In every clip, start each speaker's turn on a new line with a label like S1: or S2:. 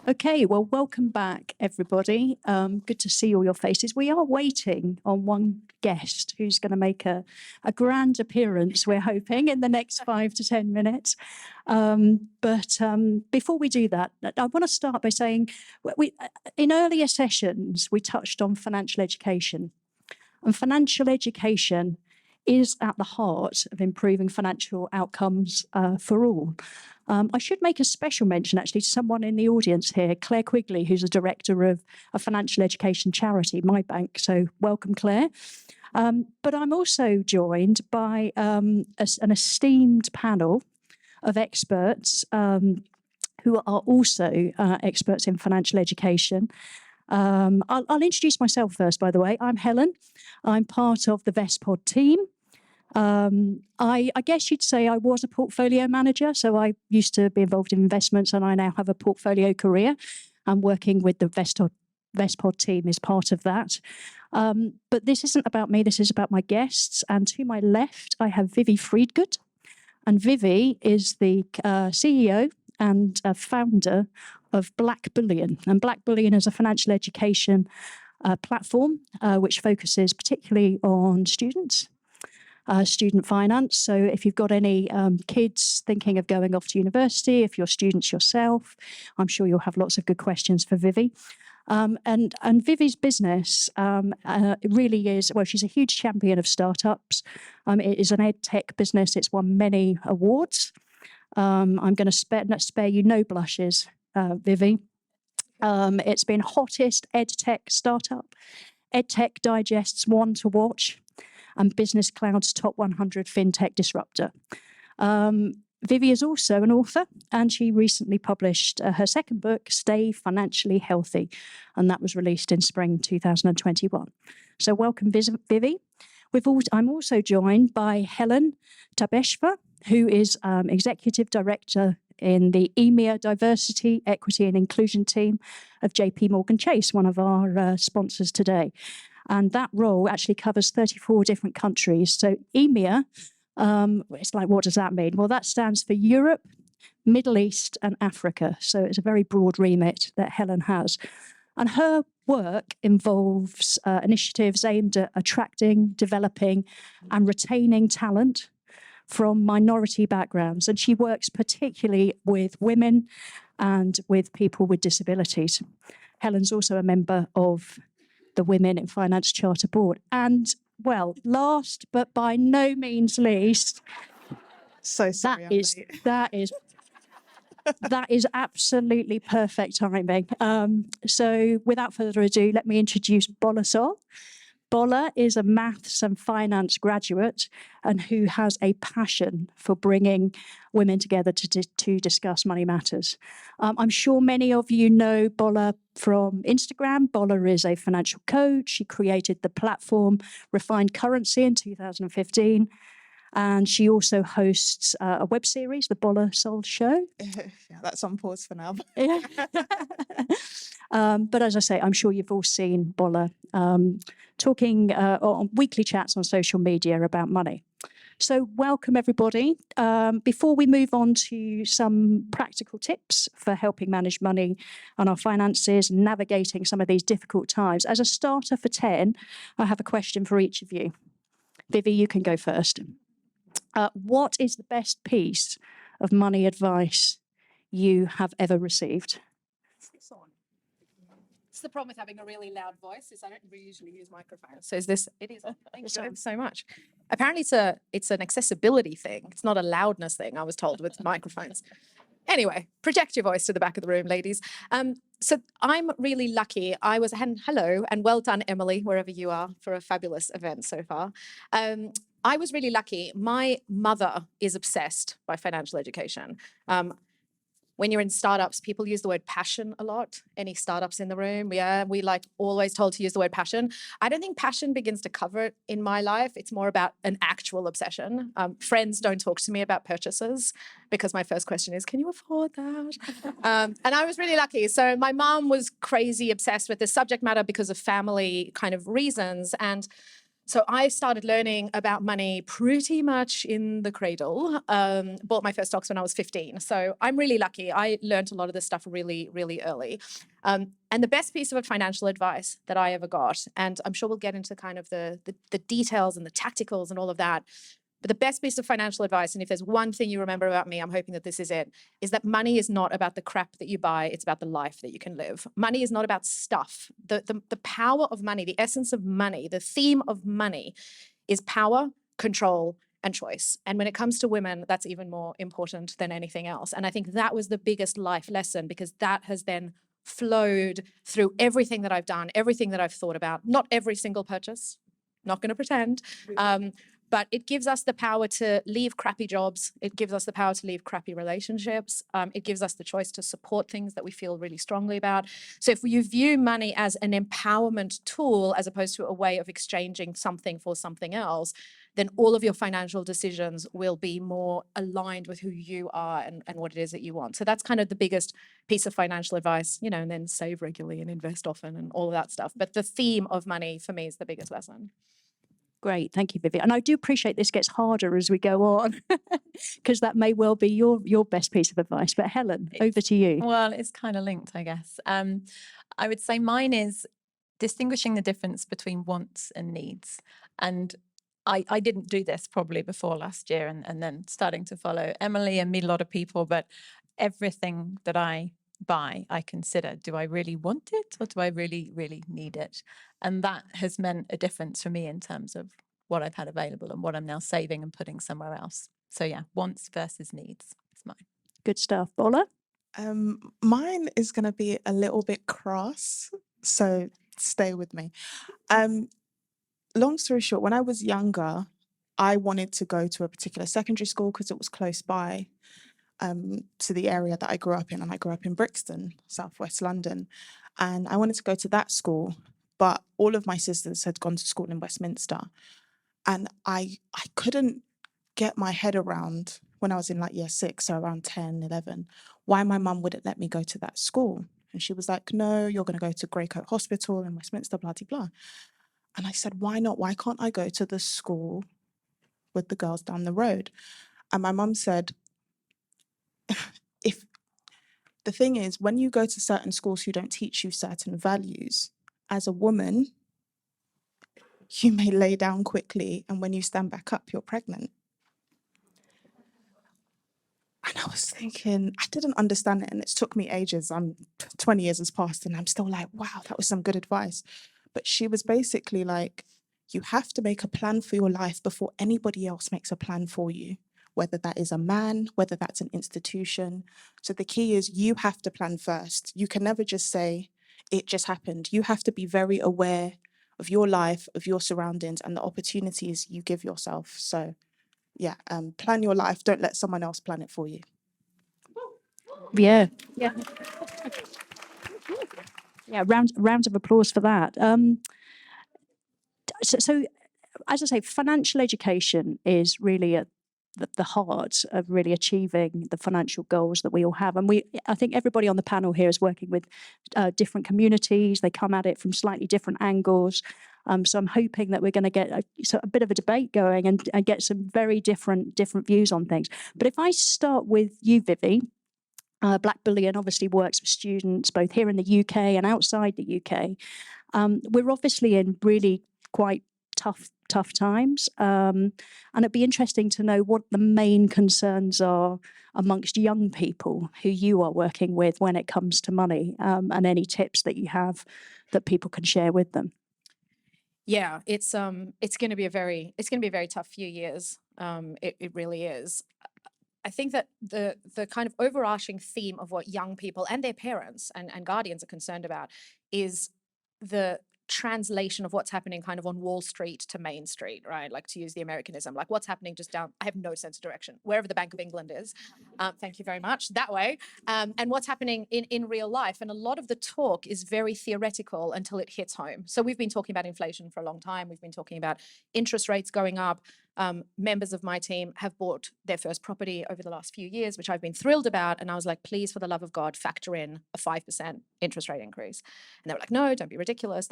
S1: Okay, well, welcome back, everybody. Good to see all your faces. We are waiting on one guest who's going to make a grand appearance, we're hoping, in the next 5 to 10 minutes. But before we do that, I want to start by saying, in earlier sessions, we touched on financial education. And financial education is at the heart of improving financial outcomes for all. I should make a special mention, actually, to someone in the audience here, Claire Quigley, who's the director of a financial education charity, My Bank. So welcome, Claire. But I'm also joined by an esteemed panel of experts who are also experts in financial education. I'll introduce myself first, by the way. I'm Helen. I'm part of the Vestpod team. I guess you'd say I was a portfolio manager, so I used to be involved in investments, and I now have a portfolio career. I'm working with the Vestpod team as part of that. But this isn't about me, this is about my guests. And to my left, I have Vivi Friedgut. And Vivi is the CEO and founder of Blackbullion. And Blackbullion is a financial education platform which focuses particularly on students. Student finance. So if you've got any kids thinking of going off to university, if you're students yourself, I'm sure you'll have lots of good questions for Vivi. And Vivi's business really is, well, she's a huge champion of startups. It is an ed tech business. It's won many awards. I'm going to spare you no blushes, Vivi. It's been hottest ed tech startup, ed tech digest's one to watch, and Business Cloud's top 100 fintech disruptor. Vivi is also an author, and she recently published her second book, Stay Financially Healthy, and that was released in spring 2021. So welcome, Vivi. I'm also joined by Helen Tabeshfar, who is Executive Director in the EMEA Diversity, Equity and Inclusion team of JP Morgan Chase, one of our sponsors today. And that role actually covers 34 different countries. So EMEA, it's like, what does that mean? Well, that stands for Europe, Middle East and Africa. So it's a very broad remit that Helen has. And her work involves initiatives aimed at attracting, developing and retaining talent from minority backgrounds. And she works particularly with women and with people with disabilities. Helen's also a member of the Women in Finance Charter Board. And, well, last but by no means least,
S2: so sorry,
S1: that is absolutely perfect timing. So without further ado, let me introduce Bola Sol. Bola is a maths and finance graduate and who has a passion for bringing women together to discuss money matters. I'm sure many of you know Bola from Instagram. Bola is a financial coach. She created the platform Refined Currency in 2015. And she also hosts a web series, The Bola Sol Show.
S2: Yeah, that's on pause for now.
S1: But as I say, I'm sure you've all seen Bola talking on weekly chats on social media about money. So welcome, everybody. Before we move on to some practical tips for helping manage money and our finances and navigating some of these difficult times, as a starter for 10, I have a question for each of you. Vivi, you can go first. What is the best piece of money advice you have ever received?
S3: It's the problem with having a really loud voice is I don't usually use microphones. So it is. Thank you so much. Apparently it's an accessibility thing. It's not a loudness thing, I was told, with microphones. Anyway, project your voice to the back of the room, ladies. So I'm really lucky. Hello, and well done, Emily, wherever you are, for a fabulous event so far. I was really lucky. My mother is obsessed by financial education. When you're in startups, people use the word passion a lot. Any startups in the room? Yeah, we always told to use the word passion. I don't think passion begins to cover it in my life. It's more about an actual obsession. Friends don't talk to me about purchases because my first question is, can you afford that? And I was really lucky. So my mom was crazy obsessed with this subject matter because of family kind of reasons. And So I started learning about money pretty much in the cradle. Bought my first stocks when I was 15. So I'm really lucky. I learned a lot of this stuff really, really early. And the best piece of financial advice that I ever got, and I'm sure we'll get into kind of the details and the tacticals and all of that, but the best piece of financial advice, and if there's one thing you remember about me, I'm hoping that this is it, is that money is not about the crap that you buy, it's about the life that you can live. Money is not about stuff. The power of money, the essence of money, the theme of money is power, control, and choice. And when it comes to women, that's even more important than anything else. And I think that was the biggest life lesson, because that has then flowed through everything that I've done, everything that I've thought about. Not every single purchase, not going to pretend. But it gives us the power to leave crappy jobs. It gives us the power to leave crappy relationships. It gives us the choice to support things that we feel really strongly about. So if you view money as an empowerment tool as opposed to a way of exchanging something for something else, then all of your financial decisions will be more aligned with who you are and what it is that you want. So that's kind of the biggest piece of financial advice, you know, and then save regularly and invest often and all of that stuff. But the theme of money for me is the biggest lesson.
S1: Great, thank you, Vivi. And I do appreciate this gets harder as we go on, because that may well be your best piece of advice. But Helen, over to you.
S4: Well, it's kind of linked, I guess. I would say mine is distinguishing the difference between wants and needs. And I didn't do this probably before last year, and then starting to follow Emily and meet a lot of people, but everything that I buy, I consider, do I really want it or do I really, really need it? And that has meant a difference for me in terms of what I've had available and what I'm now saving and putting somewhere else. So yeah, wants versus needs is mine.
S1: Good stuff. Bola?
S2: Mine is going to be a little bit crass, so stay with me. Long story short, when I was younger, I wanted to go to a particular secondary school because it was close by to the area that I grew up in, and I grew up in Brixton, southwest London, and I wanted to go to that school, but all of my sisters had gone to school in Westminster, and I couldn't get my head around, when I was in like year 6, so around 10, 11, why my mum wouldn't let me go to that school. And she was like, no, you're going to go to Greycoat Hospital in Westminster, blah, blah, blah. And I said, why not? Why can't I go to the school with the girls down the road? And my mum said, if the thing is, when you go to certain schools who don't teach you certain values, as a woman, you may lay down quickly, and when you stand back up, you're pregnant. And I was thinking, I didn't understand it, and it took me ages. 20 years has passed, and I'm still like, wow, that was some good advice. But she was basically like, you have to make a plan for your life before anybody else makes a plan for you, whether that is a man, whether that's an institution. So the key is you have to plan first. You can never just say, it just happened. You have to be very aware of your life, of your surroundings, and the opportunities you give yourself. So yeah, plan your life. Don't let someone else plan it for you.
S1: Yeah. Yeah. Yeah, round of applause for that. So, as I say, financial education is really at the heart of really achieving the financial goals that we all have. And I think everybody on the panel here is working with different communities. They come at it from slightly different angles. So I'm hoping that we're going to get a bit of a debate going and get some very different views on things. But if I start with you, Vivi, Blackbullion obviously works with students both here in the UK and outside the UK. We're obviously in really quite tough times, and it'd be interesting to know what the main concerns are amongst young people who you are working with when it comes to money, and any tips that you have that people can share with them.
S3: Yeah, it's going to be a very tough few years. It really is. I think that the kind of overarching theme of what young people and their parents and guardians are concerned about is the translation of what's happening kind of on Wall Street to Main Street, right? Like, to use the Americanism, like what's happening just down, I have no sense of direction, wherever the Bank of England is. Thank you very much, that way. And what's happening in real life. And a lot of the talk is very theoretical until it hits home. So we've been talking about inflation for a long time. We've been talking about interest rates going up. Members of my team have bought their first property over the last few years, which I've been thrilled about. And I was like, please, for the love of God, factor in a 5% interest rate increase. And they were like, no, don't be ridiculous.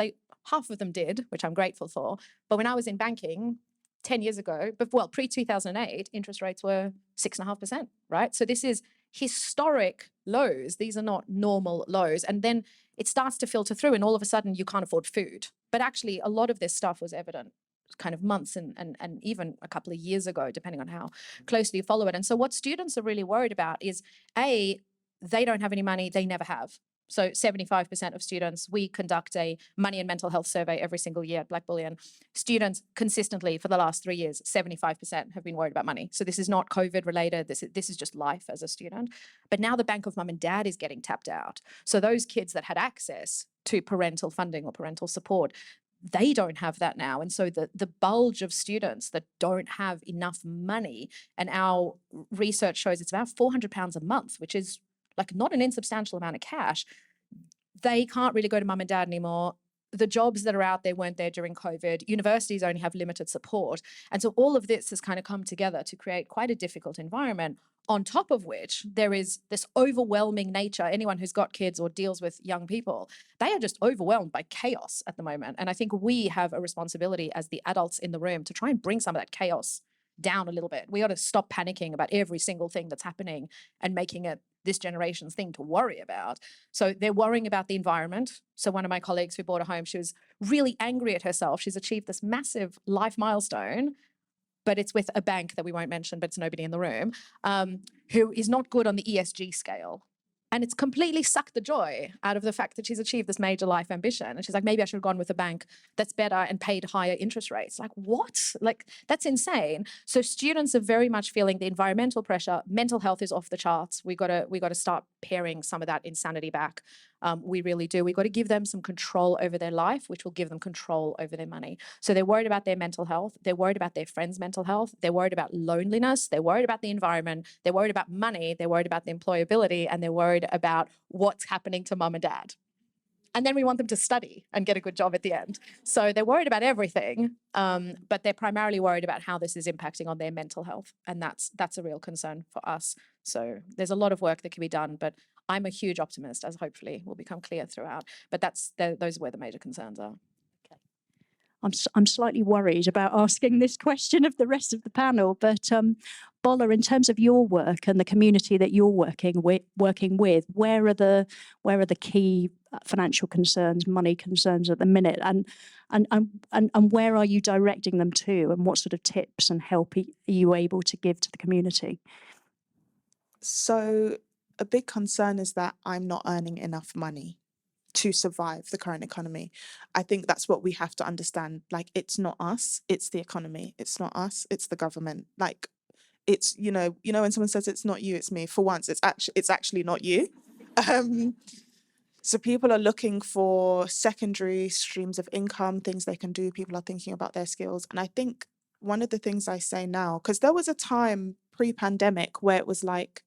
S3: Half of them did, which I'm grateful for. But when I was in banking 10 years ago, but well, pre-2008, interest rates were 6.5%, right? So this is historic lows. These are not normal lows. And then it starts to filter through and all of a sudden you can't afford food. But actually a lot of this stuff was evident kind of months and even a couple of years ago, depending on how closely you follow it. And so what students are really worried about is, A, they don't have any money, they never have. So 75% of students, we conduct a money and mental health survey every single year at Blackbullion. Students consistently for the last 3 years, 75% have been worried about money. So this is not COVID related. This is just life as a student. But now the bank of mum and dad is getting tapped out. So those kids that had access to parental funding or parental support, they don't have that now. And so the bulge of students that don't have enough money, and our research shows it's about £400 a month, which is like not an insubstantial amount of cash. They can't really go to mum and dad anymore. The jobs that are out there weren't there during COVID. Universities only have limited support. And so all of this has kind of come together to create quite a difficult environment, on top of which there is this overwhelming nature. Anyone who's got kids or deals with young people, they are just overwhelmed by chaos at the moment. And I think we have a responsibility as the adults in the room to try and bring some of that chaos down a little bit. We ought to stop panicking about every single thing that's happening and making it this generation's thing to worry about. So they're worrying about the environment. So one of my colleagues who bought a home, she was really angry at herself. She's achieved this massive life milestone, but it's with a bank that we won't mention, but it's nobody in the room, who is not good on the ESG scale. And it's completely sucked the joy out of the fact that she's achieved this major life ambition. And she's like, maybe I should have gone with a bank that's better and paid higher interest rates. Like, what? Like, that's insane. So students are very much feeling the environmental pressure. Mental health is off the charts. We got to start paring some of that insanity back. We really do. We've got to give them some control over their life, which will give them control over their money. So they're worried about their mental health. They're worried about their friends' mental health. They're worried about loneliness. They're worried about the environment. They're worried about money. They're worried about the employability, and they're worried about what's happening to mum and dad. And then we want them to study and get a good job at the end. So they're worried about everything, but they're primarily worried about how this is impacting on their mental health. And that's a real concern for us. So there's a lot of work that can be done, but I'm a huge optimist, as hopefully will become clear throughout. But those are where the major concerns are.
S1: I'm slightly worried about asking this question of the rest of the panel, but Bola, in terms of your work and the community that you're working with, where are the key financial concerns, money concerns at the minute, and where are you directing them to, and what sort of tips and help are you able to give to the community?
S2: So a big concern is that I'm not earning enough money to survive the current economy. I think that's what we have to understand. Like, it's not us, it's the economy. It's not us, it's the government. Like, it's, you know, when someone says it's not you, it's me. For once, it's actually not you. So people are looking for secondary streams of income, things they can do. People are thinking about their skills. And I think one of the things I say now, because there was a time pre-pandemic where it was like,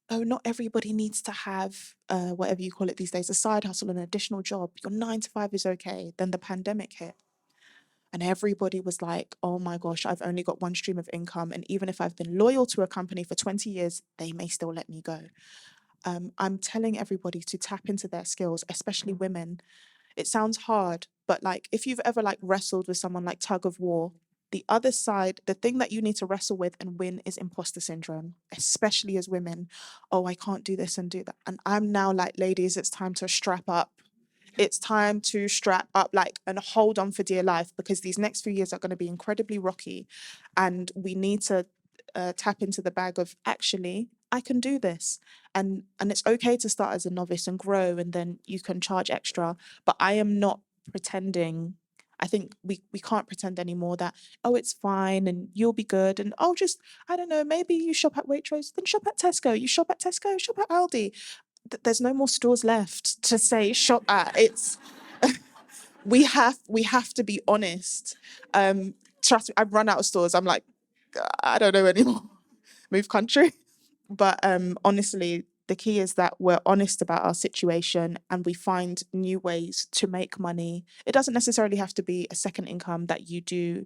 S2: oh, not everybody needs to have whatever you call it these days, a side hustle, an additional job. Your 9 to 5 is okay. Then the pandemic hit. And everybody was like, oh my gosh, I've only got one stream of income. And even if I've been loyal to a company for 20 years, they may still let me go. I'm telling everybody to tap into their skills, especially women. It sounds hard, but like if you've ever like wrestled with someone like tug of war, the other side, the thing that you need to wrestle with and win is imposter syndrome, especially as women. Oh, I can't do this and do that. And I'm now like, ladies, it's time to strap up. It's time to strap up, like, and hold on for dear life, because these next few years are going to be incredibly rocky. And we need to tap into the bag of, actually, I can do this. And it's okay to start as a novice and grow, and then you can charge extra. But I am not pretending. I think we can't pretend anymore that, oh, it's fine and you'll be good. And oh, just, I don't know, maybe you shop at Waitrose, then shop at Tesco. You shop at Tesco, shop at Aldi. There's no more stores left to say shop at. It's we have to be honest. Trust me, I've run out of stores. I'm like, I don't know anymore. Move country. But honestly, The key is that we're honest about our situation and we find new ways to make money. It doesn't necessarily have to be a second income that you do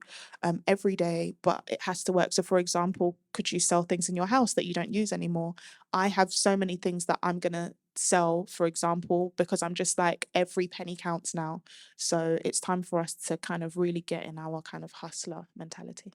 S2: every day, but it has to work. So for example, could you sell things in your house that you don't use anymore? I have so many things that I'm going to sell, for example, because I'm just like, every penny counts now. So it's time for us to kind of really get in our kind of hustler mentality.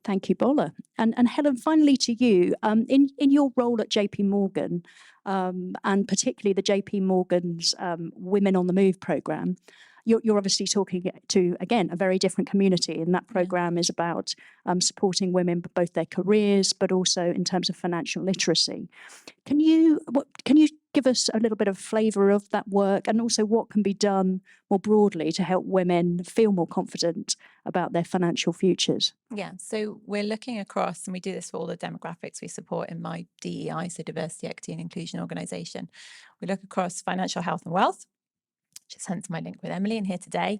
S1: Thank you, Bola. And Helen, finally to you, in your role at JP Morgan, and particularly the JP Morgan's Women on the Move programme, you're obviously talking to, again, a very different community, and that programme is about supporting women, both their careers, but also in terms of financial literacy. Can you give us a little bit of flavour of that work, and also what can be done more broadly to help women feel more confident about their financial futures?
S4: Yeah, so we're looking across, and we do this for all the demographics we support in my DEI, so Diversity, Equity and Inclusion organisation. We look across financial health and wealth, which is hence my link with Emily and here today,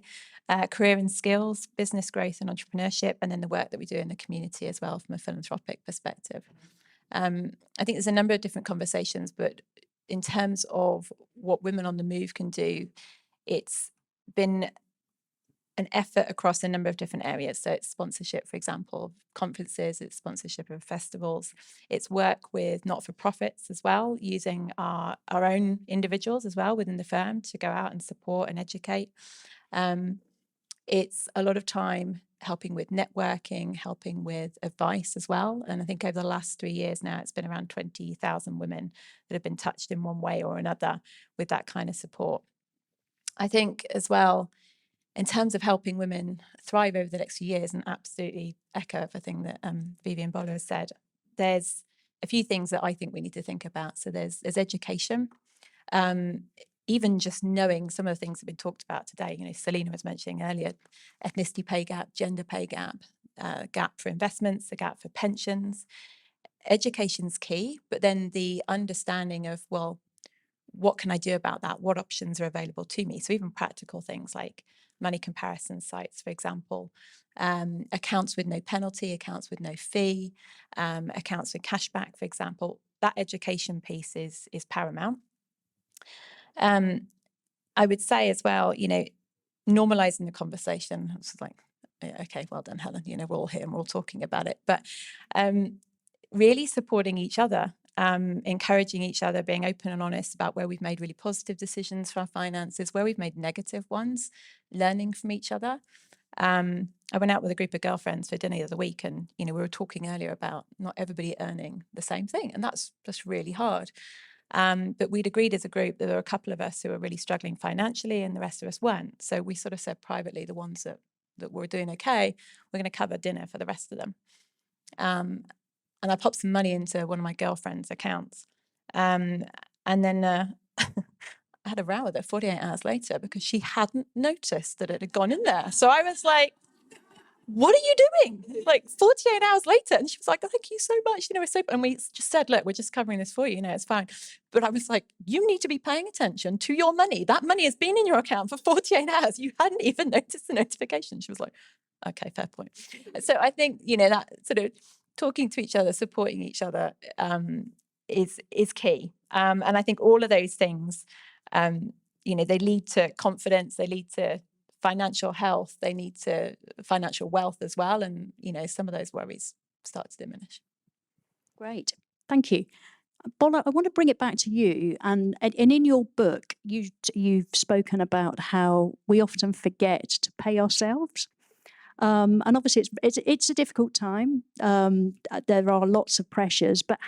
S4: career and skills, business growth and entrepreneurship, and then the work that we do in the community as well from a philanthropic perspective. I think there's a number of different conversations, but in terms of what Women on the Move can do, it's been an effort across a number of different areas. So it's sponsorship, for example, of conferences, it's sponsorship of festivals, it's work with not-for-profits as well, using our own individuals as well within the firm to go out and support and educate. It's a lot of time helping with networking, helping with advice as well. And I think over the last 3 years now, it's been around 20,000 women that have been touched in one way or another with that kind of support. I think as well, in terms of helping women thrive over the next few years, and absolutely echo everything that Vivi and Bola has said, there's a few things that I think we need to think about. So there's education. Even just knowing some of the things that have been talked about today, Selena was mentioning earlier, ethnicity pay gap, gender pay gap, gap for investments, the gap for pensions. Education's key, but then the understanding of, well, what can I do about that? What options are available to me? So even practical things like money comparison sites, for example, accounts with no penalty, accounts with no fee, accounts with cashback, for example. That education piece is paramount. I would say as well, normalizing the conversation. It's like, okay, well done, Helen. We're all here and we're all talking about it. But really supporting each other, encouraging each other, being open and honest about where we've made really positive decisions for our finances, where we've made negative ones, learning from each other. I went out with a group of girlfriends for dinner the other week, and we were talking earlier about not everybody earning the same thing, and that's just really hard. But we'd agreed as a group that there were a couple of us who were really struggling financially and the rest of us weren't. So we sort of said privately, the ones that were doing okay, we're going to cover dinner for the rest of them. And I popped some money into one of my girlfriend's accounts. And then I had a row with her 48 hours later because she hadn't noticed that it had gone in there. So I was like, what are you doing? Like 48 hours later. And she was like, oh, thank you so much. We're so, and we just said, look, we're just covering this for you. It's fine. But I was like, you need to be paying attention to your money. That money has been in your account for 48 hours. You hadn't even noticed the notification. She was like, okay, fair point. So I think, that sort of talking to each other, supporting each other is key. And I think all of those things, they lead to confidence, they lead to financial health, they lead to financial wealth as well. And, some of those worries start to diminish.
S1: Great. Thank you. Bola, I want to bring it back to you. And in your book, you've spoken about how we often forget to pay ourselves. And obviously, it's a difficult time. There are lots of pressures. But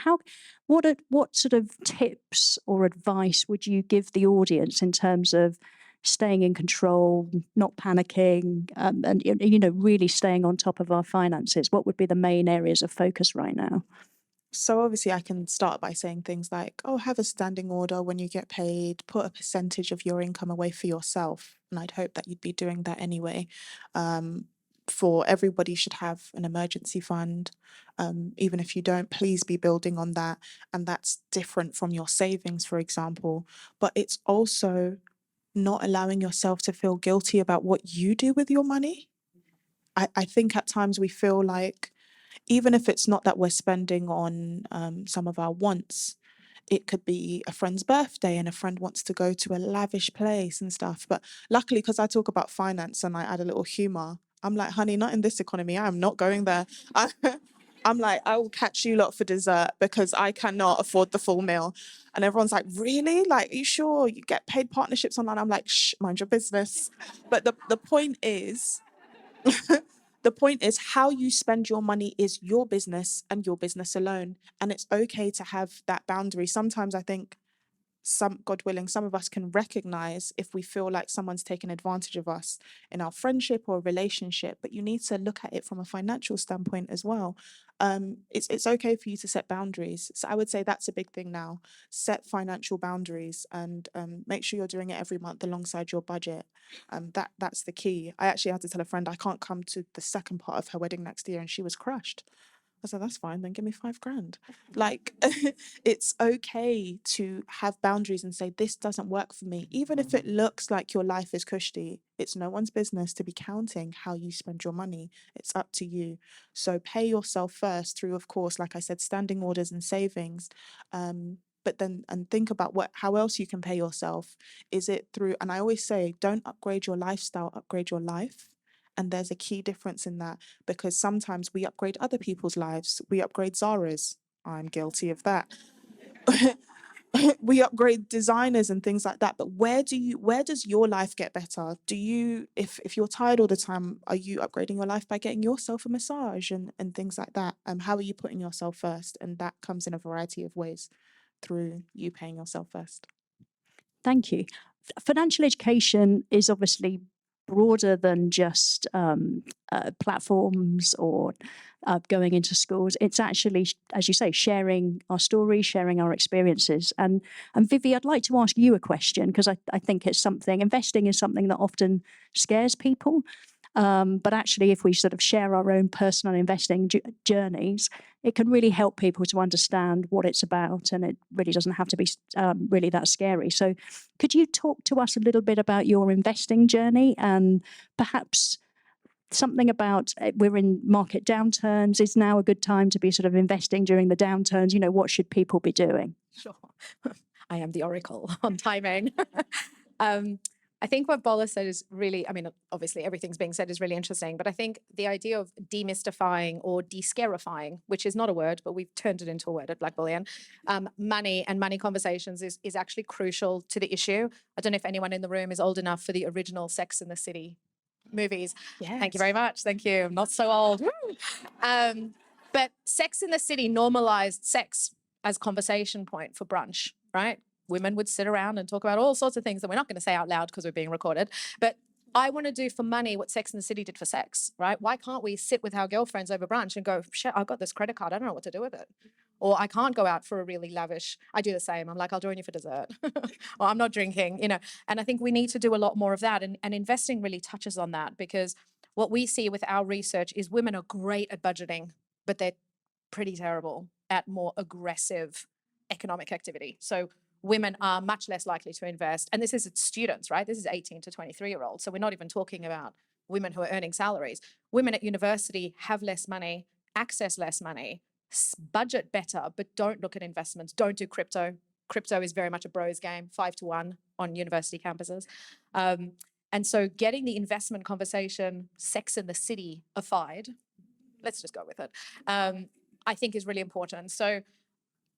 S1: what sort of tips or advice would you give the audience in terms of staying in control, not panicking, and really staying on top of our finances? What would be the main areas of focus right now?
S2: So obviously I can start by saying things like, have a standing order when you get paid, put a percentage of your income away for yourself. And I'd hope that you'd be doing that anyway. For everybody should have an emergency fund. Even if you don't, please be building on that. And that's different from your savings, for example. But it's also not allowing yourself to feel guilty about what you do with your money. I think at times we feel like, even if it's not that we're spending on some of our wants, It could be a friend's birthday and a friend wants to go to a lavish place and stuff. But luckily, because I talk about finance and I add a little humor, I'm like, honey, not in this economy. I am not going there. I'm like, I will catch you lot for dessert because I cannot afford the full meal. And everyone's like, really? Like, are you sure you get paid partnerships online? I'm like, shh, mind your business. But the point is, the point is how you spend your money is your business and your business alone. And it's okay to have that boundary. Sometimes I think God willing, some of us can recognize if we feel like someone's taken advantage of us in our friendship or relationship, but you need to look at it from a financial standpoint as well. It's okay for you to set boundaries. So I would say that's a big thing now. Set financial boundaries and make sure you're doing it every month alongside your budget. That's the key. I actually had to tell a friend I can't come to the second part of her wedding next year, and she was crushed. I said, that's fine, then give me $5,000. Like, it's okay to have boundaries and say, this doesn't work for me. Even if it looks like your life is cushy, it's no one's business to be counting how you spend your money. It's up to you. So pay yourself first through, of course, like I said, standing orders and savings. But then, and think about how else you can pay yourself. Is it through, and I always say, don't upgrade your lifestyle, upgrade your life. And there's a key difference in that, because sometimes we upgrade other people's lives. We upgrade Zara's. I'm guilty of that. We upgrade designers and things like that. But where does your life get better? Do you, if you're tired all the time, are you upgrading your life by getting yourself a massage and things like that? How are you putting yourself first? And that comes in a variety of ways through you paying yourself first.
S1: Thank you. Financial education is obviously broader than just platforms or going into schools. It's actually, as you say, sharing our stories, sharing our experiences. And Vivi, I'd like to ask you a question, because I think it's something, investing is something that often scares people. But actually, if we sort of share our own personal investing journeys, it can really help people to understand what it's about, and it really doesn't have to be really that scary. So could you talk to us a little bit about your investing journey, and perhaps something about, we're in market downturns, is now a good time to be sort of investing during the downturns? You know, what should people be doing?
S3: Sure. I am the oracle on timing. I think what Bola said is really, I mean, obviously everything's being said is really interesting, but I think the idea of demystifying or de-scarifying, which is not a word, but we've turned it into a word at Blackbullion, money and money conversations is actually crucial to the issue. I don't know if anyone in the room is old enough for the original Sex and the City movies.
S2: Yes.
S3: Thank you very much. Thank you. I'm not so old. But Sex in the City normalized sex as conversation point for brunch, right? Women would sit around and talk about all sorts of things that we're not going to say out loud because we're being recorded. But I want to do for money what Sex in the City did for sex, right? Why can't we sit with our girlfriends over brunch and go, shit, I've got this credit card, I don't know what to do with it. Or I can't go out for a really lavish, I do the same. I'm like, I'll join you for dessert. Or I'm not drinking, you know. And I think we need to do a lot more of that. And investing really touches on that, because what we see with our research is women are great at budgeting, but they're pretty terrible at more aggressive economic activity. So women are much less likely to invest. And this is students, right? This is 18 to 23-year-olds. So we're not even talking about women who are earning salaries. Women at university have less money, access less money, budget better, but don't look at investments. Don't do crypto. Crypto is very much a bros game, 5-1 on university campuses. And so getting the investment conversation, Sex in the City-ified, let's just go with it, I think is really important. So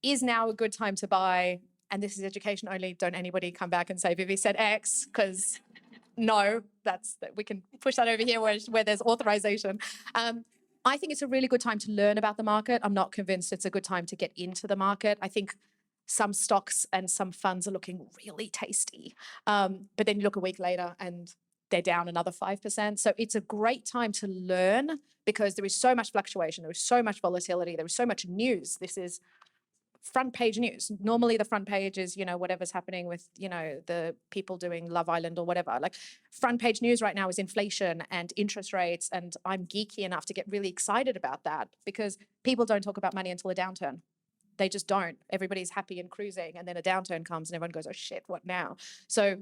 S3: is now a good time to buy? And this is education only. Don't anybody come back and say Vivi said X, because no, we can push that over here where there's authorization. I think it's a really good time to learn about the market. I'm not convinced it's a good time to get into the market. I think some stocks and some funds are looking really tasty. But then you look a week later and they're down another 5%. So it's a great time to learn, because there is so much fluctuation. There is so much volatility. There is so much news. This is front page news. Normally the front page is, you know, whatever's happening with, you know, the people doing Love Island or whatever. Like, front page news right now is inflation and interest rates. And I'm geeky enough to get really excited about that, because people don't talk about money until a downturn. They just don't. Everybody's happy and cruising, and then a downturn comes and everyone goes, oh shit, what now? So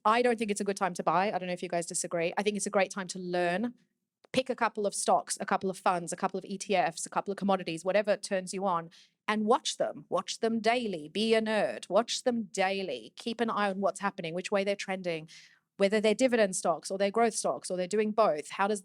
S3: I don't think it's a good time to buy. I don't know if you guys disagree. I think it's a great time to learn. Pick a couple of stocks, a couple of funds, a couple of ETFs, a couple of commodities, whatever turns you on, and watch them daily, be a nerd, watch them daily, keep an eye on what's happening, which way they're trending, whether they're dividend stocks or they're growth stocks or they're doing both. How does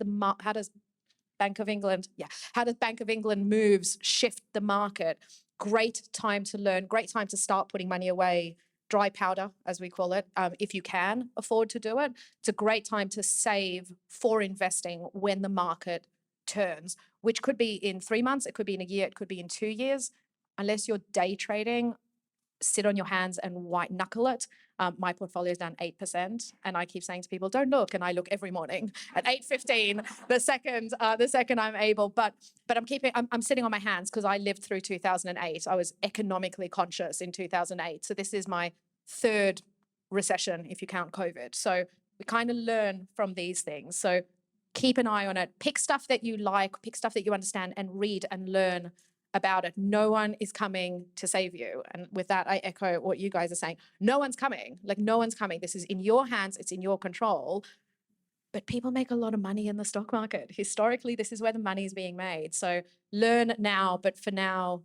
S3: Bank of England, how does Bank of England moves shift the market? Great time to learn, great time to start putting money away, dry powder, as we call it, if you can afford to do it. It's a great time to save for investing when the market turns, which could be in 3 months, it could be in a year, it could be in 2 years. Unless you're day trading, sit on your hands and white knuckle it. My portfolio is down 8%, and I keep saying to people, "Don't look," and I look every morning at 8:15. The second I'm able, but I'm sitting on my hands because I lived through 2008. I was economically conscious in 2008, so this is my third recession if you count COVID. So we kind of learn from these things. So keep an eye on it. Pick stuff that you like, pick stuff that you understand, and read and learn about it. No one is coming to save you. And with that, I echo what you guys are saying. No one's coming. Like, no one's coming. This is in your hands. It's in your control. But people make a lot of money in the stock market. Historically, this is where the money is being made. So learn now, but for now,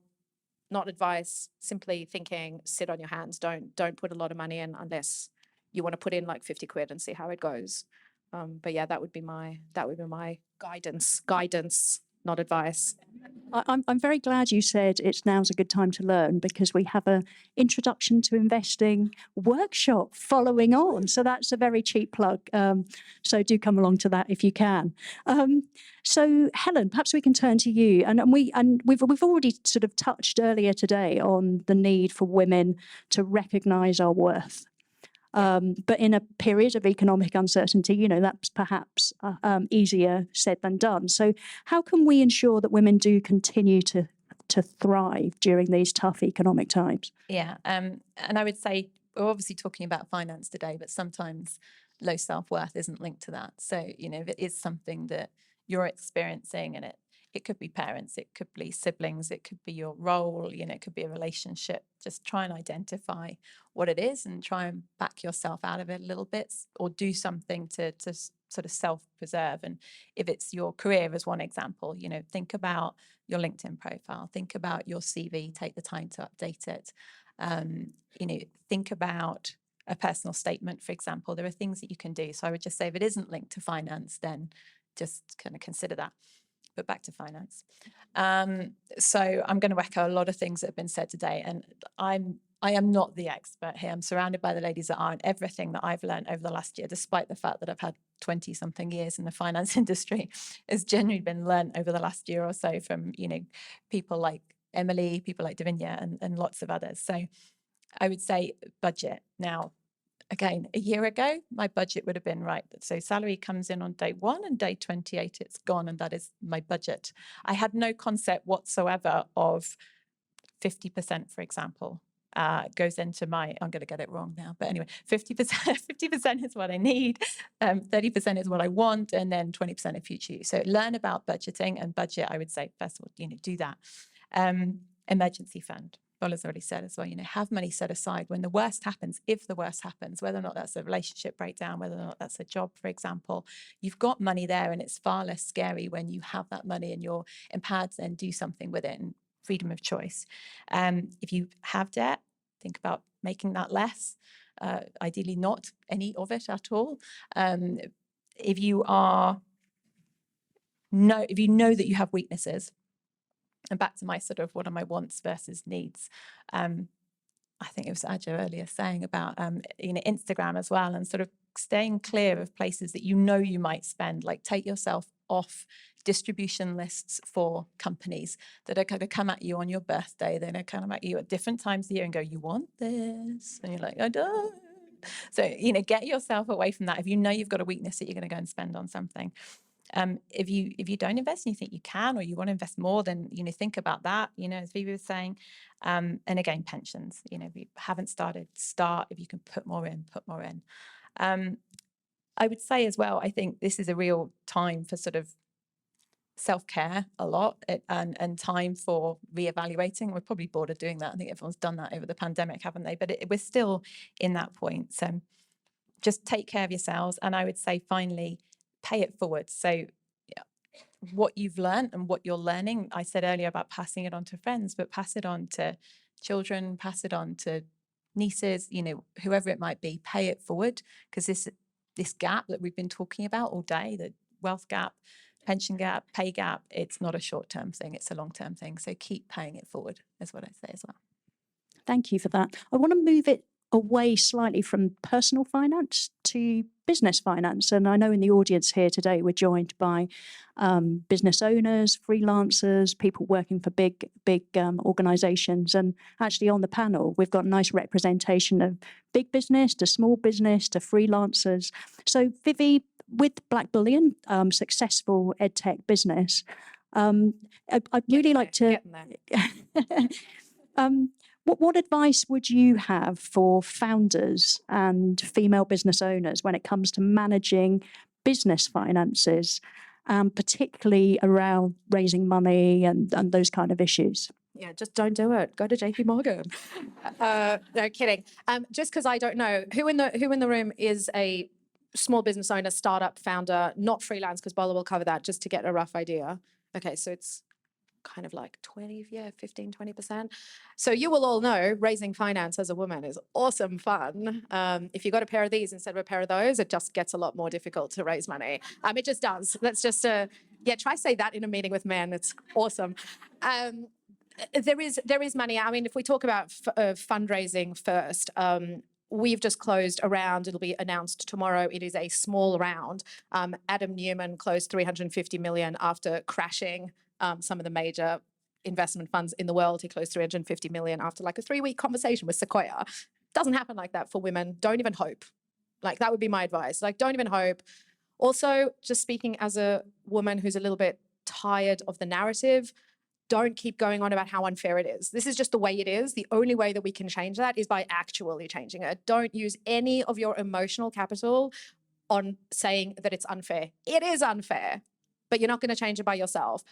S3: not advice, simply thinking, sit on your hands. Don't put a lot of money in unless you want to put in like 50 quid and see how it goes. But yeah, that would be my guidance, not advice.
S1: I'm very glad you said it's now's a good time to learn, because we have a introduction to investing workshop following on. So that's a very cheap plug. So do come along to that if you can. So Helen, perhaps we can turn to you. And we've already sort of touched earlier today on the need for women to recognise our worth. But in a period of economic uncertainty, that's perhaps easier said than done. So how can we ensure that women do continue to thrive during these tough economic times?
S4: Yeah, and I would say we're obviously talking about finance today, but sometimes low self-worth isn't linked to that. So, if it is something that you're experiencing, and it could be parents, it could be siblings, it could be your role, it could be a relationship. Just try and identify what it is and try and back yourself out of it a little bit, or do something to sort of self-preserve. And if it's your career, as one example, think about your LinkedIn profile, think about your CV, take the time to update it. Think about a personal statement, for example. There are things that you can do. So I would just say, if it isn't linked to finance, then just kind of consider that. But back to finance. So I'm going to echo a lot of things that have been said today, and I am not the expert here. I'm surrounded by the ladies that are, and everything that I've learned over the last year, despite the fact that I've had 20-something years in the finance industry, has genuinely been learned over the last year or so from, people like Emily, people like Davinia, and lots of others. So I would say budget. Now, again, a year ago, my budget would have been right. So salary comes in on day 1, and day 28, it's gone. And that is my budget. I had no concept whatsoever of 50%, for example, goes into my, I'm going to get it wrong now, but anyway, 50% is what I need, 30% is what I want, and then 20% of future use. So learn about budgeting and budget. I would say, first of all, do that. Emergency fund. Bola's already said as well, have money set aside when the worst happens, if the worst happens, whether or not that's a relationship breakdown, whether or not that's a job, for example, you've got money there, and it's far less scary when you have that money and you're empowered to then do something with it, and freedom of choice. If you have debt, think about making that less, ideally not any of it at all. If you know that you have weaknesses, and back to my sort of what are my wants versus needs. I think it was Aja earlier saying about Instagram as well, and sort of staying clear of places that you might spend. Like, take yourself off distribution lists for companies that are going to come at you on your birthday. They're going to come at you at different times of the year and go, "You want this?" And you're like, "I don't." So get yourself away from that. If you've got a weakness that you're going to go and spend on something. If you don't invest and you think you can, or you want to invest more, then think about that. As Vivi was saying, and again, pensions. If you haven't started, start. If you can put more in, put more in. I would say as well, I think this is a real time for sort of self-care a lot, and time for reevaluating. We're probably bored of doing that. I think everyone's done that over the pandemic, haven't they? But we're still in that point. So just take care of yourselves, and I would say finally, pay it forward. So what you've learned and what you're learning. I said earlier about passing it on to friends, but pass it on to children, pass it on to nieces, whoever it might be, pay it forward, because this gap that we've been talking about all day, the wealth gap, pension gap, pay gap, it's not a short-term thing, it's a long-term thing. So keep paying it forward is what I say as well.
S1: Thank you for that. I want to move it away slightly from personal finance to business finance. And I know in the audience here today, we're joined by business owners, freelancers, people working for big organizations. And actually on the panel, we've got a nice representation of big business to small business to freelancers. So Vivi, with Blackbullion, successful edtech business, I'd really like to... What advice would you have for founders and female business owners when it comes to managing business finances, particularly around raising money and those kind of issues?
S3: Yeah, just don't do it. Go to JP Morgan. No kidding. Just because I don't know who in the room is a small business owner, startup founder, not freelance, because Bola will cover that, just to get a rough idea. Okay, so it's kind of like 15, 20%. So you will all know raising finance as a woman is awesome fun. If you got a pair of these instead of a pair of those, it just gets a lot more difficult to raise money. It just does. Let's just, try say that in a meeting with men. It's awesome. There is money. I mean, if we talk about fundraising first, we've just closed a round. It'll be announced tomorrow. It is a small round. Adam Newman closed 350 million after crashing some of the major investment funds in the world. He closed 350 million after like a 3-week conversation with Sequoia. Doesn't happen like that for women. Don't even hope. Like, that would be my advice. Like, don't even hope. Also, just speaking as a woman who's a little bit tired of the narrative, don't keep going on about how unfair it is. This is just the way it is. The only way that we can change that is by actually changing it. Don't use any of your emotional capital on saying that it's unfair. It is unfair, but you're not going to change it by yourself.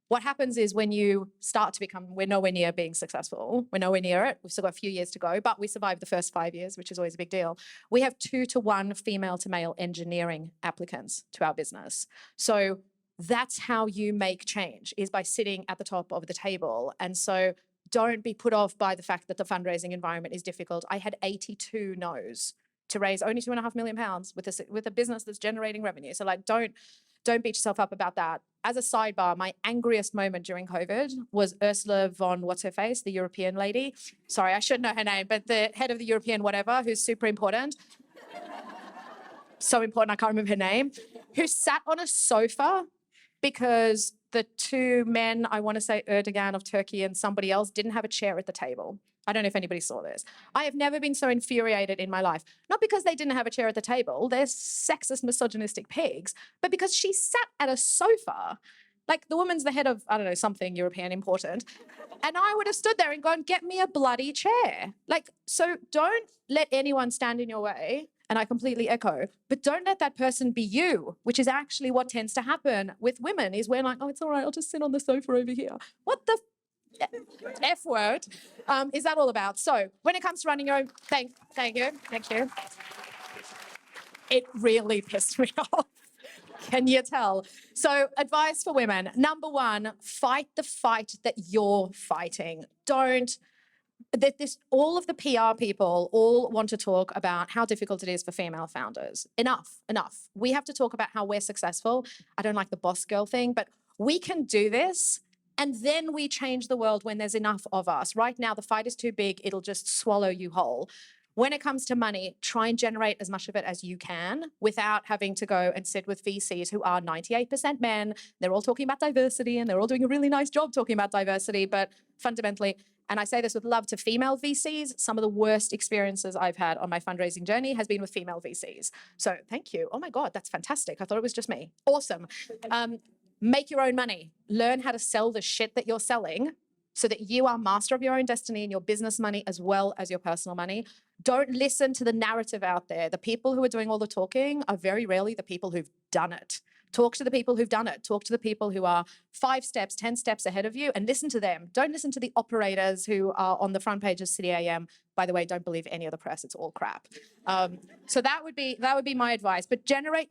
S3: What happens is when you start to become, we're nowhere near being successful. We're nowhere near it. We've still got a few years to go, but we survived the first 5 years, which is always a big deal. We have 2-to-1 female to male engineering applicants to our business. So that's how you make change, is by sitting at the top of the table. And so don't be put off by the fact that the fundraising environment is difficult. I had 82 no's to raise only £2.5 million with a business that's generating revenue. So like, don't beat yourself up about that. As a sidebar, my angriest moment during COVID was Ursula von what's-her-face, the European lady. Sorry, I should know her name, but the head of the European whatever, who's super important. So important, I can't remember her name. Who sat on a sofa because the 2 men, I want to say Erdogan of Turkey and somebody else, didn't have a chair at the table. I don't know if anybody saw this. I have never been so infuriated in my life. Not because they didn't have a chair at the table, they're sexist, misogynistic pigs, but because she sat at a sofa. Like, the woman's the head of, I don't know, something European important. And I would have stood there and gone, get me a bloody chair. Like, so don't let anyone stand in your way. And I completely echo, but don't let that person be you, which is actually what tends to happen with women, is we're like, oh, it's all right, I'll just sit on the sofa over here. What the F word is that all about? So when it comes to running your own, thank you. It really pissed me off. Can you tell? So advice for women. Number 1, fight the fight that you're fighting. All of the PR people all want to talk about how difficult it is for female founders. Enough. We have to talk about how we're successful. I don't like the boss girl thing, but we can do this. And then we change the world when there's enough of us. Right now, the fight is too big. It'll just swallow you whole. When it comes to money, try and generate as much of it as you can without having to go and sit with VCs who are 98% men. They're all talking about diversity and they're all doing a really nice job talking about diversity. But fundamentally, and I say this with love to female VCs, some of the worst experiences I've had on my fundraising journey has been with female VCs. So thank you. Oh my God, that's fantastic. I thought it was just me. Awesome. Make your own money. Learn how to sell the shit that you're selling so that you are master of your own destiny and your business money as well as your personal money. Don't listen to the narrative out there. The people who are doing all the talking are very rarely the people who've done it. Talk to the people who've done it. Talk to the people who are 5 steps, 10 steps ahead of you, and listen to them. Don't listen to the operators who are on the front page of City AM. By the way, don't believe any of the press. It's all crap. So that would be my advice. But generate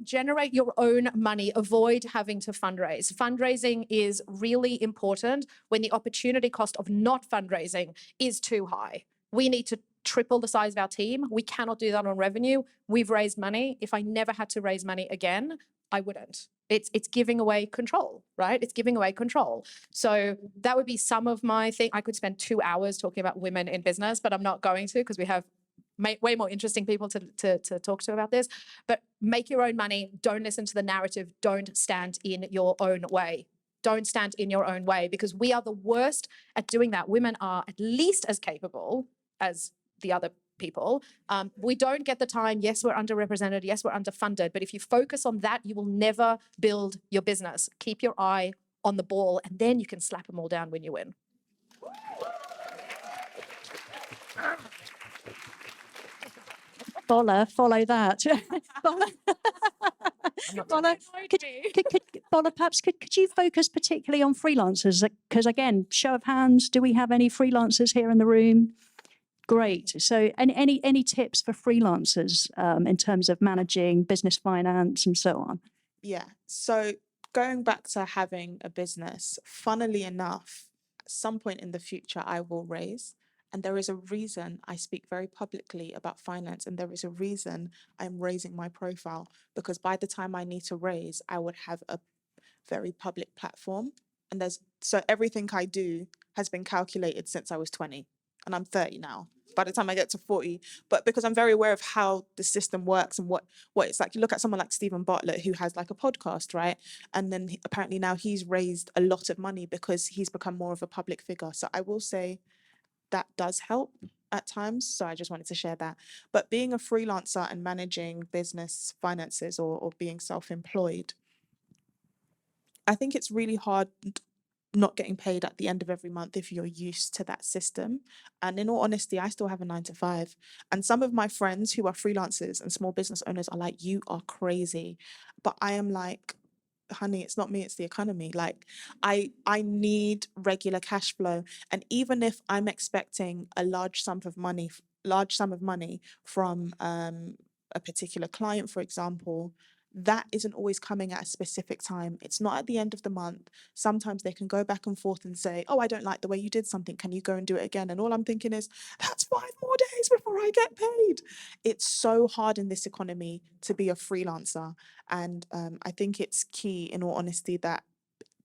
S3: your own money. Avoid having to fundraise. Fundraising is really important when the opportunity cost of not fundraising is too high. We need to triple the size of our team. We cannot do that on revenue. We've raised money. If I never had to raise money again, I wouldn't. It's giving away control, right? It's giving away control. So that would be some of my thing. I could spend 2 hours talking about women in business, but I'm not going to, because we have way more interesting people to talk to about this. But make your own money. Don't listen to the narrative. Don't stand in your own way. Don't stand in your own way, because we are the worst at doing that. Women are at least as capable as the other people. We don't get the time. Yes, we're underrepresented. Yes, we're underfunded. But if you focus on that, you will never build your business. Keep your eye on the ball, and then you can slap them all down when you win.
S1: Bola, follow that. Bola, Bola, perhaps could you focus particularly on freelancers? Because again, show of hands, do we have any freelancers here in the room? Great. So any tips for freelancers in terms of managing business finance and so on?
S2: Yeah. So going back to having a business, funnily enough, at some point in the future, I will raise. And there is a reason I speak very publicly about finance. And there is a reason I'm raising my profile, because by the time I need to raise, I would have a very public platform. And so everything I do has been calculated since I was 20, and I'm 30 now. By the time I get to 40, but because I'm very aware of how the system works and what it's like. You look at someone like Stephen Bartlett, who has like a podcast, right? And then apparently now he's raised a lot of money because he's become more of a public figure. So I will say that does help at times. So I just wanted to share that. But being a freelancer and managing business finances or being self-employed, I think it's really hard not getting paid at the end of every month if you're used to that system. And in all honesty, I still have a 9 to 5. And some of my friends who are freelancers and small business owners are like, you are crazy. But I am like, honey, it's not me, it's the economy. Like I need regular cash flow. And even if I'm expecting a large sum of money from a particular client, for example, that isn't always coming at a specific time. It's not at the end of the month. Sometimes they can go back and forth and say, oh, I don't like the way you did something. Can you go and do it again? And all I'm thinking is, that's 5 more days before I get paid. It's so hard in this economy to be a freelancer. And I think it's key, in all honesty, that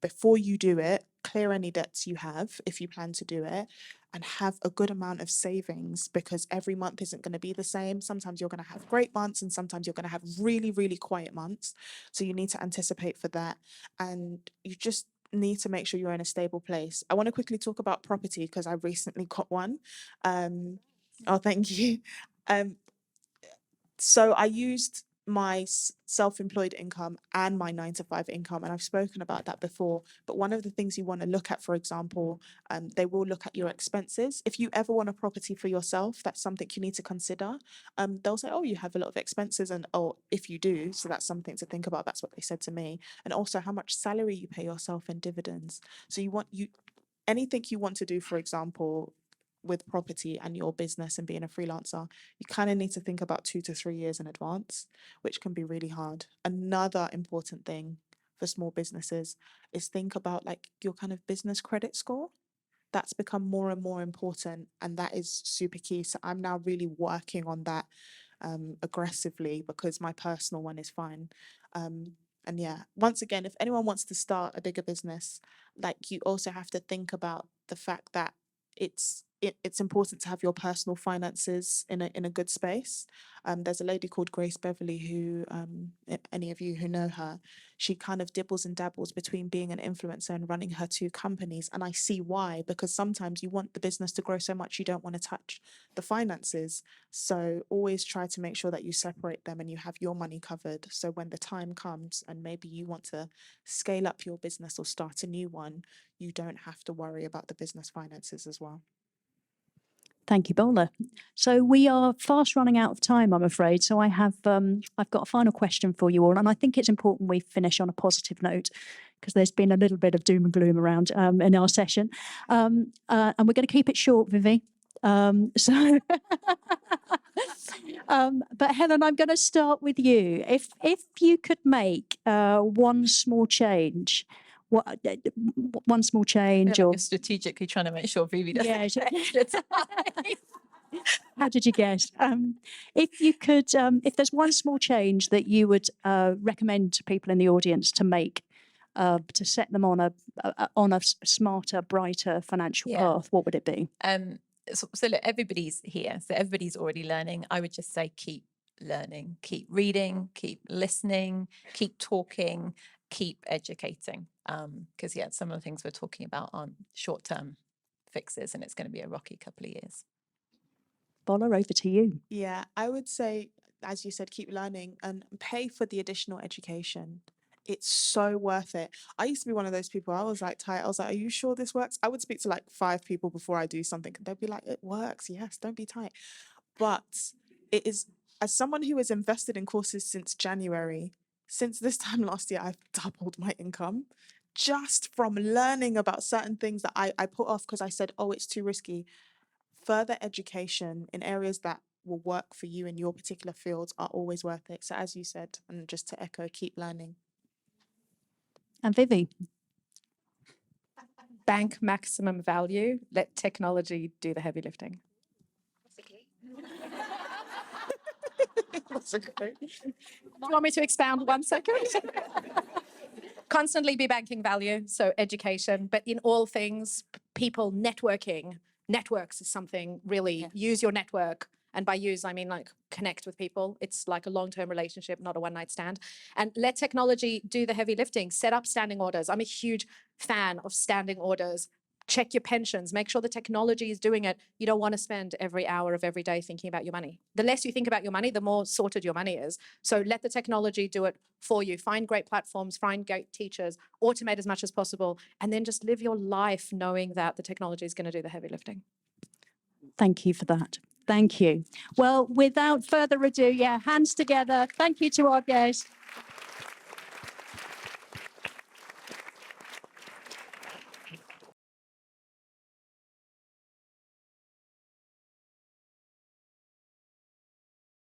S2: before you do it, clear any debts you have if you plan to do it, and have a good amount of savings, because every month isn't going to be the same. Sometimes you're going to have great months and sometimes you're going to have really, really quiet months. So you need to anticipate for that. And you just need to make sure you're in a stable place. I want to quickly talk about property because I recently got one. Oh, thank you. So I used my self-employed income and my 9 to 5 income, and I've spoken about that before. But one of the things you want to look at, for example, they will look at your expenses. If you ever want a property for yourself, that's something you need to consider. They'll say, oh, you have a lot of expenses, and oh, if you do, so that's something to think about. That's what they said to me. And also how much salary you pay yourself and dividends. So anything you want to do, for example, with property and your business and being a freelancer, you kind of need to think about 2 to 3 years in advance, which can be really hard. Another important thing for small businesses is think about like your kind of business credit score. That's become more and more important, and that is super key. So I'm now really working on that aggressively, because my personal one is fine. And yeah, once again, if anyone wants to start a bigger business, like, you also have to think about the fact that it's important to have your personal finances in a good space. There's a lady called Grace Beverly who, any of you who know her, she kind of dibbles and dabbles between being an influencer and running her 2 companies. And I see why, because sometimes you want the business to grow so much you don't want to touch the finances. So always try to make sure that you separate them and you have your money covered. So when the time comes and maybe you want to scale up your business or start a new one, you don't have to worry about the business finances as well.
S1: Thank you, Bola. So we are fast running out of time, I'm afraid. So I've got a final question for you all, and I think it's important we finish on a positive note because there's been a little bit of doom and gloom around in our session, and we're going to keep it short, Vivi. But Helen, I'm going to start with you. If you could make one small change. One small change, or
S4: You're strategically trying to make sure Vivi doesn't
S1: yeah,
S4: get extra time.
S1: how did you guess? If you could, if there's one small change that you would recommend to people in the audience to make to set them on a smarter, brighter financial path, what would it be?
S4: So look, everybody's here, so everybody's already learning. I would just say keep learning, keep reading, keep listening, keep talking, keep educating. Because some of the things we're talking about aren't short-term fixes, and it's going to be a rocky couple of years.
S1: Bola, over to you.
S2: Yeah, I would say, as you said, keep learning and pay for the additional education. It's so worth it. I used to be one of those people. I was like tight. I was like, are you sure this works? I would speak to like 5 people before I do something. They'd be like, it works. Yes, don't be tight. But it is, as someone who has invested in courses since January, since this time last year, I've doubled my income just from learning about certain things that I put off because I said, oh, it's too risky. Further education in areas that will work for you in your particular fields are always worth it. So as you said, and just to echo, keep learning.
S1: And Vivi.
S3: Bank maximum value. Let technology do the heavy lifting. Do you want me to expound 1 second? Constantly be banking value, so education, but in all things, people networking. Networks is something really, use your network. And by use, I mean like connect with people. It's like a long-term relationship, not a one-night stand. And let technology do the heavy lifting. Set up standing orders. I'm a huge fan of standing orders. Check your pensions. Make sure the technology is doing it. You don't want to spend every hour of every day thinking about your money. The less you think about your money, the more sorted your money is. So let the technology do it for you. Find great platforms, find great teachers, automate as much as possible, and then just live your life knowing that the technology is going to do the heavy lifting.
S1: Thank you for that. Thank you. Well, without further ado, hands together. Thank you to our guests.